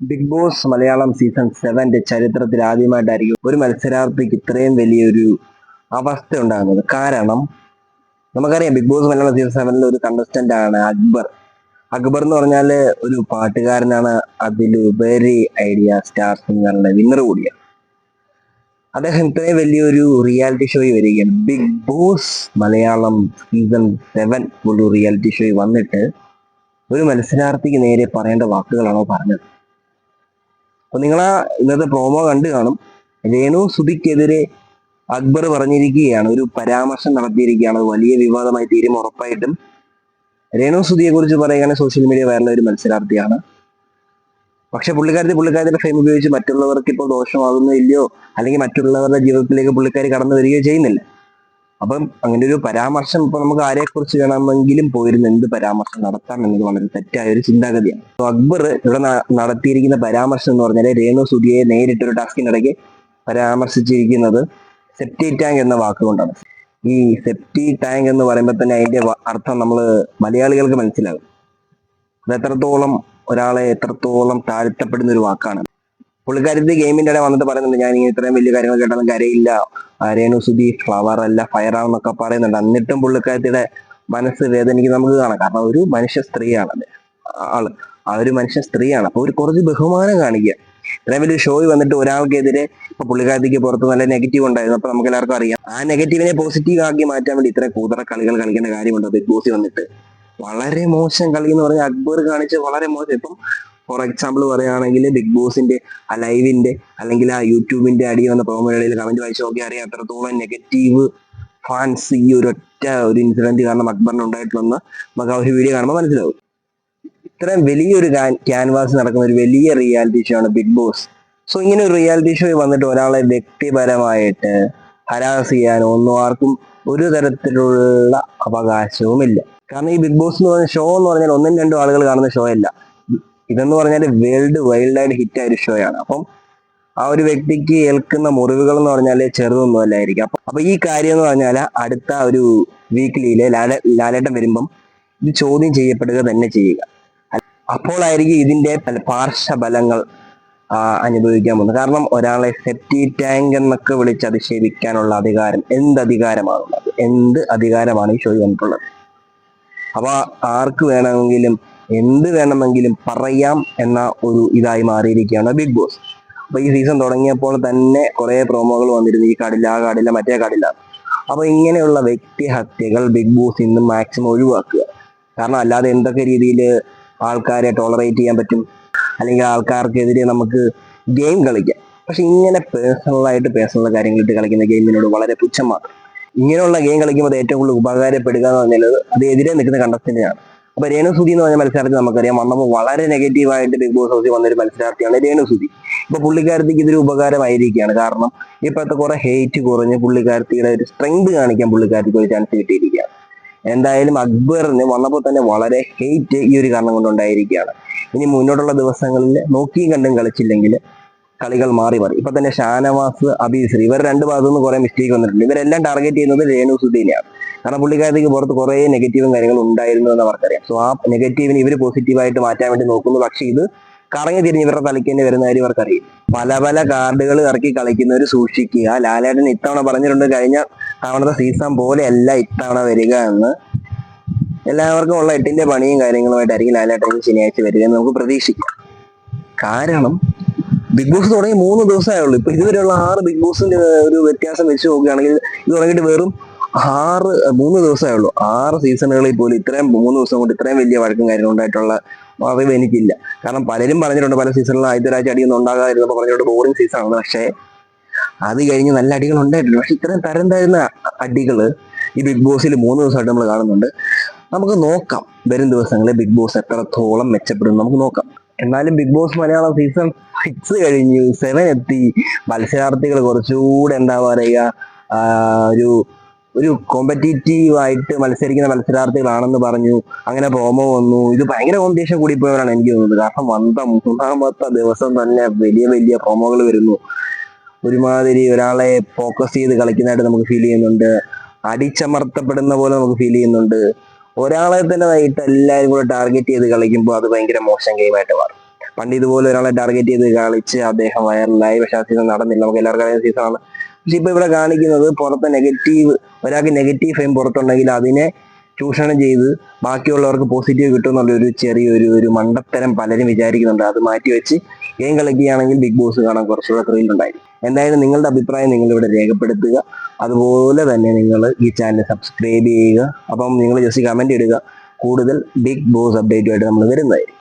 Big boss Malayalam season 7 ചരിത്രത്തിൽ ആദ്യമായിട്ടായിരിക്കും ഒരു മത്സരാർത്ഥിക്ക് ഇത്രയും വലിയൊരു അവസ്ഥ ഉണ്ടാകുന്നത്. കാരണം നമുക്കറിയാം ബിഗ് ബോസ് മലയാളം സീസൺ 7 ഒരു കണ്ടസ്റ്റന്റ് ആണ് അക്ബർ. അക്ബർ എന്ന് പറഞ്ഞാൽ ഒരു പാട്ടുകാരനാണ്, അതിലുപരി ഐഡിയ സ്റ്റാർ സിംഗറിന്റെ വിന്നർ കൂടിയാണ്. അദ്ദേഹം ഇത്രയും വലിയൊരു റിയാലിറ്റി ഷോയിൽ വരികയാണ്. ബിഗ് ബോസ് മലയാളം സീസൺ 7 ഒരു റിയാലിറ്റി ഷോയിൽ വന്നിട്ട് ഒരു മത്സരാർത്ഥിക്ക് നേരെ പറയേണ്ട വാക്കുകളാണോ പറഞ്ഞത്? അപ്പൊ നിങ്ങൾ ആ ഇന്നത്തെ പ്രോമോ കണ്ടു കാണും. രേണു സുധിക്കെതിരെ അക്ബർ പറഞ്ഞിരിക്കുകയാണ്, ഒരു പരാമർശം നടത്തിയിരിക്കുകയാണ്. വലിയ വിവാദമായി തീരും ഉറപ്പായിട്ടും. രേണു സുധിയെ കുറിച്ച് പറയുകയാണെങ്കിൽ സോഷ്യൽ മീഡിയ വൈറലായ ഒരു മത്സരാർത്ഥിയാണ്. പക്ഷെ പുള്ളിക്കാരുടെ ഫെയിം ഉപയോഗിച്ച് മറ്റുള്ളവർക്ക് ഇപ്പോൾ ദോഷമാകുന്നോ ഇല്ലയോ, അല്ലെങ്കിൽ മറ്റുള്ളവരുടെ ജീവിതത്തിലേക്ക് പുള്ളിക്കാരി കടന്നു വരികയോ ചെയ്യുന്നില്ല. അപ്പം അങ്ങനെ ഒരു പരാമർശം ഇപ്പൊ നമുക്ക് ആരെക്കുറിച്ച് വേണമെങ്കിലും പോയിരുന്ന എന്ത് പരാമർശം നടത്താം എന്നത് വളരെ തെറ്റായ ഒരു ചിന്താഗതിയാണ്. അക്ബർ ഇവിടെ നടത്തിയിരിക്കുന്ന പരാമർശം എന്ന് പറഞ്ഞാൽ രേണു സുധിയെ നേരിട്ടൊരു ടാസ്കിനിടയ്ക്ക് പരാമർശിച്ചിരിക്കുന്നത് സെപ്റ്റി ടാങ്ക് എന്ന വാക്കുകൊണ്ടാണ്. ഈ സെപ്റ്റി ടാങ്ക് എന്ന് പറയുമ്പോൾ തന്നെ അതിന്റെ അർത്ഥം നമ്മൾ മലയാളികൾക്ക് മനസ്സിലാകും. അത് ഒരാളെ എത്രത്തോളം താഴ്ത്തപ്പെടുന്ന ഒരു വാക്കാണ്. പുള്ളിക്കാരത്തി ഗെയിമിന്റെ ഇടയിൽ വന്നിട്ട് പറയുന്നുണ്ട്, ഞാൻ ഇത്രയും വലിയ കാര്യങ്ങൾ കേട്ടാലും കരയില്ല, രേണു സുധി ഫ്ലവർ അല്ല ഫയർ ആണെന്നൊക്കെ പറയുന്നുണ്ട്. എന്നിട്ടും പുള്ളിക്കാരത്തിയുടെ മനസ്സ് വേദനിക്കുന്നത് നമുക്ക് കാണാം. കാരണം ഒരു മനുഷ്യ സ്ത്രീയാണ് ആ ഒരു മനുഷ്യ സ്ത്രീയാണ്. അപ്പൊ ഒരു കുറച്ച് ബഹുമാനം കാണിക്കുക. ഇത്രയും വലിയ ഷോയിൽ വന്നിട്ട് ഒരാൾക്കെതിരെ ഇപ്പൊ പുള്ളിക്കാരത്തിക്ക് പുറത്ത് നല്ല നെഗറ്റീവ് ഉണ്ടായിരുന്നു. അപ്പൊ നമുക്ക് എല്ലാവർക്കും അറിയാം, ആ നെഗറ്റീവിനെ പോസിറ്റീവ് ആക്കി മാറ്റാൻ വേണ്ടി ഇത്ര കൂതറ കളികൾ കളിക്കേണ്ട കാര്യമുണ്ടോ? ബിഗ് ബോസിൽ വന്നിട്ട് വളരെ മോശം കളി എന്ന് പറഞ്ഞാൽ അക്ബർ കാണിച്ച് വളരെ മോശം. ഇപ്പം ഫോർ എക്സാമ്പിൾ പറയുകയാണെങ്കിൽ ബിഗ് ബോസിന്റെ ആ ലൈവിന്റെ അല്ലെങ്കിൽ ആ യൂട്യൂബിന്റെ അടി വന്ന പ്രോമോകളിൽ കമന്റ് വായിച്ച് നോക്കിയാൽ അറിയാം എത്രത്തോളം നെഗറ്റീവ് ഫാൻസ് ഈ ഒരു ഇൻസിഡന്റ് കാരണം അക്ബറിന് ഉണ്ടായിട്ടുണ്ടെന്ന് നമുക്ക് ആ ഒരു വീഡിയോ കാണുമ്പോൾ മനസ്സിലാവും. ഇത്രയും വലിയൊരു ക്യാൻവാസ് നടക്കുന്ന ഒരു വലിയ റിയാലിറ്റി ഷോ ആണ് ബിഗ് ബോസ്. സോ ഇങ്ങനെ ഒരു റിയാലിറ്റി ഷോയിൽ വന്നിട്ട് ഒരാളെ വ്യക്തിപരമായിട്ട് ഹരാസ് ചെയ്യാനോ ഒന്നും ആർക്കും ഒരു തരത്തിലുള്ള അവകാശവുമില്ല. കാരണം ഈ ബിഗ് ബോസ് എന്ന് പറഞ്ഞ ഷോ എന്ന് പറഞ്ഞാൽ ഒന്നും രണ്ടും ആളുകൾ കാണുന്ന ഷോ അല്ല. ഇതെന്ന് പറഞ്ഞാൽ വേൾഡ് വൈൽഡായിട്ട് ഹിറ്റായ ഒരു ഷോയാണ്. അപ്പം ആ ഒരു വ്യക്തിക്ക് ഏൽക്കുന്ന മുറിവുകൾ എന്ന് പറഞ്ഞാൽ ചെറുതൊന്നും അല്ലായിരിക്കും. അപ്പൊ ഈ കാര്യം എന്ന് പറഞ്ഞാൽ അടുത്ത ഒരു വീക്കിലിയിലെ ലാലേട്ടൻ വരുമ്പം ഇത് ചോദ്യം ചെയ്യപ്പെടുക തന്നെ ചെയ്യുക. അപ്പോഴായിരിക്കും ഇതിന്റെ പാർശ്വഫലങ്ങൾ അനുഭവിക്കാൻ പോകുന്നത്. കാരണം ഒരാളെ സെപ്റ്റി ടാങ്ക് എന്നൊക്കെ വിളിച്ച് അധിക്ഷേപിക്കാനുള്ള അധികാരം എന്ത് അധികാരമാണ് ഈ ഷോയിൽ വന്നിട്ടുള്ളത്? അപ്പൊ ആർക്ക് വേണമെങ്കിലും എന്ത് വേണമെങ്കിലും പറയാം എന്ന ഒരു ഇതായി മാറിയിരിക്കുകയാണ് ബിഗ് ബോസ്. അപ്പൊ ഈ സീസൺ തുടങ്ങിയപ്പോൾ തന്നെ കുറെ പ്രോമോകൾ വന്നിരുന്നു, ഈ കാടില്ല ആ കാടില്ല മറ്റേ കാടില്ല. അപ്പൊ ഇങ്ങനെയുള്ള വ്യക്തിഹത്യകൾ ബിഗ് ബോസ് ഇന്ന് മാക്സിമം ഒഴിവാക്കുക. കാരണം അല്ലാതെ എന്തൊക്കെ രീതിയിൽ ആൾക്കാരെ ടോളറേറ്റ് ചെയ്യാൻ പറ്റും, അല്ലെങ്കിൽ ആൾക്കാർക്കെതിരെ നമുക്ക് ഗെയിം കളിക്കാം. പക്ഷെ ഇങ്ങനെ പേഴ്സണൽ കാര്യങ്ങളിട്ട് കളിക്കുന്ന ഗെയിമിനോട് വളരെ പുച്ഛം മാത്രം. ഇങ്ങനെയുള്ള ഗെയിം കളിക്കുമ്പോൾ ഏറ്റവും കൂടുതൽ ഉപകാരപ്പെടുക എന്ന് പറഞ്ഞാൽ അത് എതിരെ നിൽക്കുന്ന കണ്ടസ്റ്റന്റിനാണ്. അപ്പൊ രേണു സുധി എന്ന് പറഞ്ഞ മത്സരാർത്ഥി നമുക്കറിയാം, വന്നപ്പോൾ വളരെ നെഗറ്റീവായിട്ട് ബിഗ് ബോസ് ഹൗസിൽ വന്നൊരു മത്സരാർത്ഥിയാണ് രേണു സുധി. ഇപ്പൊ പുള്ളിക്കാരത്തിക്ക് ഇതൊരു ഉപകാരമായിരിക്കുകയാണ്. കാരണം ഇപ്പോഴത്തെ കുറെ ഹെയ്റ്റ് കുറഞ്ഞ് പുള്ളിക്കാരത്തിയുടെ ഒരു സ്ട്രെങ്ത് കാണിക്കാൻ പുള്ളിക്കാരത്തിക്ക് ഒരു ചാൻസ് കിട്ടിയിരിക്കുകയാണ്. എന്തായാലും അക്ബറിന് വന്നപ്പോൾ തന്നെ വളരെ ഹെയ്റ്റ് ഈ ഒരു കാരണം കൊണ്ടുണ്ടായിരിക്കുകയാണ്. ഇനി മുന്നോട്ടുള്ള ദിവസങ്ങളിൽ നോക്കിയും കണ്ടും കളിച്ചില്ലെങ്കിൽ കളികൾ മാറി. ഇപ്പൊ തന്നെ ഷാനവാസ്, അബീസർ ഇവർ രണ്ട് ഭാഗത്തു നിന്ന് കുറെ മിസ്റ്റേക്ക് വന്നിട്ടുണ്ട്. ഇവരെല്ലാം ടാർഗറ്റ് ചെയ്യുന്നത് രേണു സുധീനെയാണ്. കാരണം പുള്ളിക്കാരത്തേക്ക് പുറത്ത് കുറെ നെഗറ്റീവും കാര്യങ്ങളും ഉണ്ടായിരുന്നു എന്ന് അവർക്കറിയാം. സോ ആ നെഗറ്റീവിന് ഇവർ പോസിറ്റീവായിട്ട് മാറ്റാൻ വേണ്ടി നോക്കുന്നു. പക്ഷെ ഇത് കറങ്ങി തിരിഞ്ഞ് ഇവരുടെ തലയ്ക്ക് തന്നെ വരുന്ന കാര്യം ഇവർക്കറിയില്ല. പല കാർഡുകൾ ഇറക്കി കളിക്കുന്നവർ സൂക്ഷിക്കുക. ലാലേട്ടൻ ഇത്തവണ പറഞ്ഞിട്ടുണ്ട്, കഴിഞ്ഞ തവണത്തെ സീസൺ പോലെയല്ല ഇത്തവണ വരിക എന്ന്. എല്ലാവർക്കും ഉള്ള 8ന്റെ പണിയും കാര്യങ്ങളുമായിട്ടായിരിക്കും ലാലേട്ടൻ ശനിയാഴ്ച വരിക എന്ന് നമുക്ക് പ്രതീക്ഷിക്കാം. കാരണം ബിഗ് ബോസ് തുടങ്ങി 3 ദിവസമേ ഉള്ളൂ. ഇപ്പൊ ഇതുവരെയുള്ള 6 ബിഗ് ബോസിന്റെ ഒരു വ്യത്യാസം വെച്ച് നോക്കുകയാണെങ്കിൽ ഇത് തുടങ്ങിയിട്ട് വെറും 3 ദിവസമേ ഉള്ളൂ. 6 സീസണുകളിൽ പോലും ഇത്രയും 3 ദിവസം കൊണ്ട് ഇത്രയും വലിയ വഴക്കും കാര്യങ്ങളും ഉണ്ടായിട്ടുള്ള അറിവ് എനിക്കില്ല. കാരണം പലരും പറഞ്ഞിട്ടുണ്ട്, പല സീസണിലും ആദ്യത്തെ ഒരാഴ്ച അടിയൊന്നും ഉണ്ടാകാതിരുന്നപ്പോൾ പറഞ്ഞിട്ട് ബോറിംഗ് സീസണാണ്. പക്ഷേ അത് കഴിഞ്ഞ് നല്ല അടികൾ ഉണ്ടായിട്ടുണ്ട്. പക്ഷെ ഇത്രയും തരം തരുന്ന അടികള് ഈ ബിഗ് ബോസിൽ 3 ദിവസമായിട്ട് നമ്മൾ കാണുന്നുണ്ട്. നമുക്ക് നോക്കാം വരും ദിവസങ്ങളിൽ ബിഗ് ബോസ് എത്രത്തോളം മെച്ചപ്പെടും നമുക്ക് നോക്കാം. എന്നാലും ബിഗ് ബോസ് മലയാളം സീസൺ 6 കഴിഞ്ഞു, 7 എത്തി. മത്സരാർത്ഥികൾ കുറച്ചുകൂടെ എന്താ പറയുക, ഒരു കോമ്പറ്റീറ്റീവ് ആയിട്ട് മത്സരിക്കുന്ന മത്സരാർത്ഥികളാണെന്ന് പറഞ്ഞു. അങ്ങനെ പ്രോമോ വന്നു. ഇത് ഭയങ്കര കോമ്പറ്റീഷൻ കൂടിപ്പോയവരാണ് എനിക്ക് തോന്നുന്നത്. കാരണം വന്ന 3ാമത്തെ ദിവസം തന്നെ വലിയ പ്രോമോകൾ വരുന്നു. ഒരുമാതിരി ഒരാളെ ഫോക്കസ് ചെയ്ത് കളിക്കുന്നതായിട്ട് നമുക്ക് ഫീൽ ചെയ്യുന്നുണ്ട്. അടിച്ചമർത്തപ്പെടുന്ന പോലെ നമുക്ക് ഫീൽ ചെയ്യുന്നുണ്ട്. ഒരാളെ തന്നെ ആയിട്ട് എല്ലാവരും കൂടെ ടാർഗറ്റ് ചെയ്ത് കളിക്കുമ്പോൾ അത് ഭയങ്കര മോശം ഗെയിമായിട്ട് മാറും. പണ്ട് ഇതുപോലെ ഒരാളെ ടാർഗറ്റ് ചെയ്ത് കളിച്ച് അദ്ദേഹം വൈറലായി. പക്ഷെ ആ സീസൺ നടന്നില്ല, നമുക്ക് എല്ലാവർക്കും അറിയാവുന്ന സീസണാണ്. പക്ഷെ ഇപ്പൊ ഇവിടെ കാണിക്കുന്നത് പുറത്തെ ഒരാൾക്ക് നെഗറ്റീവ് ഫെയിം പുറത്തുണ്ടെങ്കിൽ അതിനെ ചൂഷണം ചെയ്ത് ബാക്കിയുള്ളവർക്ക് പോസിറ്റീവ് കിട്ടും എന്നുള്ളൊരു ചെറിയൊരു മണ്ടത്തരം പലരും വിചാരിക്കുന്നുണ്ട്. അത് മാറ്റിവെച്ച് ഗെയിം കളിക്കുകയാണെങ്കിൽ ബിഗ് ബോസ് കാണാൻ കുറച്ചുകൂടെ ത്രില്ല് ഉണ്ടായിരിക്കും. എന്തായാലും നിങ്ങളുടെ അഭിപ്രായം നിങ്ങളിവിടെ രേഖപ്പെടുത്തുക. അതുപോലെ തന്നെ നിങ്ങൾ ഈ ചാനൽ സബ്സ്ക്രൈബ് ചെയ്യുക. അപ്പം നിങ്ങൾ ജസ്റ്റ് കമന്റ് ഇടുക. കൂടുതൽ ബിഗ് ബോസ് അപ്ഡേറ്റുമായിട്ട് നമ്മൾ വരുന്നതായിരിക്കും.